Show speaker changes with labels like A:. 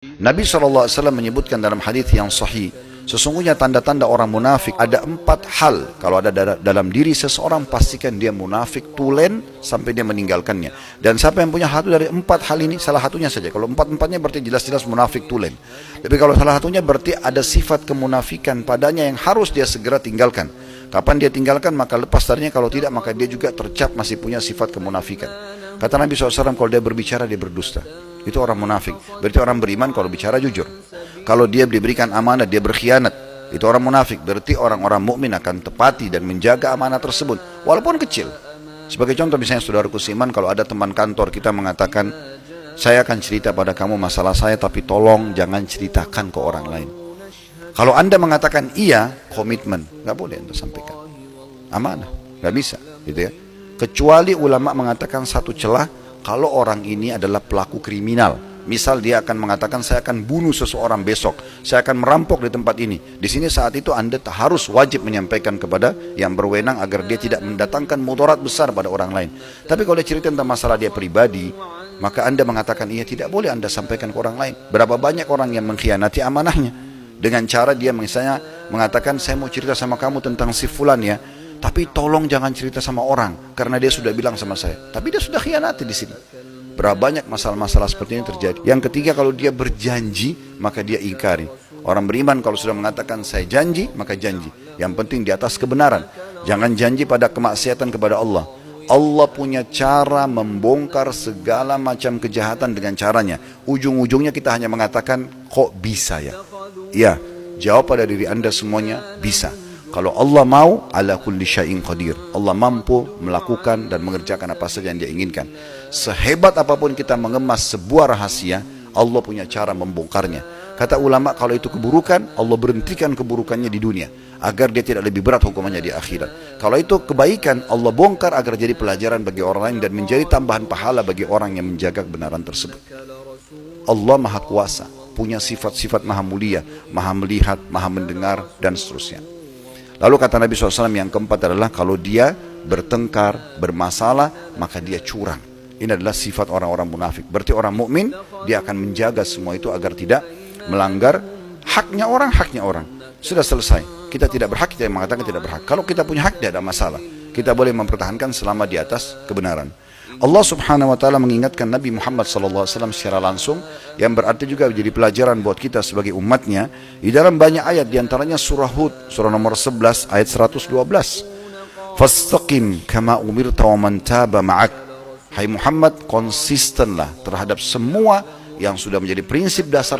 A: Nabi SAW menyebutkan dalam hadis yang sahih, sesungguhnya tanda-tanda orang munafik ada 4 hal. Kalau ada dalam diri seseorang, pastikan dia munafik tulen sampai dia meninggalkannya. Dan siapa yang punya satu dari 4 hal ini, salah satunya saja. Kalau 4-empatnya berarti jelas-jelas munafik tulen. Tapi kalau salah satunya berarti ada sifat kemunafikan padanya yang harus dia segera tinggalkan. Kapan dia tinggalkan, maka lepas darinya. Kalau tidak, maka dia juga tercap masih punya sifat kemunafikan. Kata Nabi SAW, kalau dia berbicara, dia berdusta. Itu orang munafik. Berarti orang beriman kalau bicara jujur. Kalau dia diberikan amanah, dia berkhianat. Itu orang munafik. Berarti orang-orang mukmin akan tepati dan menjaga amanah tersebut, walaupun kecil. Sebagai contoh, misalnya saudaraku seiman, kalau ada teman kantor kita mengatakan, saya akan cerita pada kamu masalah saya, tapi tolong jangan ceritakan ke orang lain. Kalau anda mengatakan iya, komitmen, nggak boleh anda sampaikan. Amanah, nggak bisa, gitu ya. Kecuali ulama mengatakan satu celah, kalau orang ini adalah pelaku kriminal. Misal dia akan mengatakan, saya akan bunuh seseorang besok, saya akan merampok di tempat ini. Di sini saat itu anda harus wajib menyampaikan kepada yang berwenang agar dia tidak mendatangkan mudarat besar pada orang lain. Tapi kalau dia cerita tentang masalah dia pribadi, maka anda mengatakan iya, tidak boleh anda sampaikan ke orang lain. Berapa banyak orang yang mengkhianati amanahnya dengan cara dia misalnya mengatakan, saya mau cerita sama kamu tentang si fulan ya, tapi tolong jangan cerita sama orang karena dia sudah bilang sama saya. Tapi dia sudah khianati di sini. Berapa banyak masalah-masalah seperti ini terjadi. Yang ketiga, kalau dia berjanji, maka dia ingkari. Orang beriman kalau sudah mengatakan saya janji, maka janji. Yang penting di atas kebenaran. Jangan janji pada kemaksiatan kepada Allah. Allah punya cara membongkar segala macam kejahatan dengan caranya. Ujung-ujungnya kita hanya mengatakan, kok bisa ya? Ya, jawab pada diri anda semuanya, bisa. Kalau Allah mau, ala kulli syai'in qadir. Allah mampu melakukan dan mengerjakan apa saja yang dia inginkan. Sehebat apapun kita mengemas sebuah rahasia, Allah punya cara membongkarnya. Kata ulama, kalau itu keburukan, Allah berhentikan keburukannya di dunia, agar dia tidak lebih berat hukumannya di akhirat. Kalau itu kebaikan, Allah bongkar agar jadi pelajaran bagi orang lain dan menjadi tambahan pahala bagi orang yang menjaga kebenaran tersebut. Allah Maha Kuasa, punya sifat-sifat maha mulia, maha melihat, maha mendengar, dan seterusnya. Lalu kata Nabi SAW yang keempat adalah, kalau dia bertengkar, bermasalah, maka dia curang. Ini adalah sifat orang-orang munafik. Berarti orang mukmin, dia akan menjaga semua itu agar tidak melanggar haknya orang. Sudah selesai. Kita tidak berhak, kita yang mengatakan tidak berhak. Kalau kita punya hak, tidak ada masalah. Kita boleh mempertahankan selama di atas kebenaran. Allah Subhanahu wa ta'ala mengingatkan Nabi Muhammad SAW secara langsung, yang berarti juga menjadi pelajaran buat kita sebagai umatnya, di dalam banyak ayat, diantaranya surah Hud, surah nomor 11 ayat 112. Fastaqim kama umirta wa man taba ma'ak. Hai Muhammad, konsistenlah terhadap semua yang sudah menjadi prinsip dasar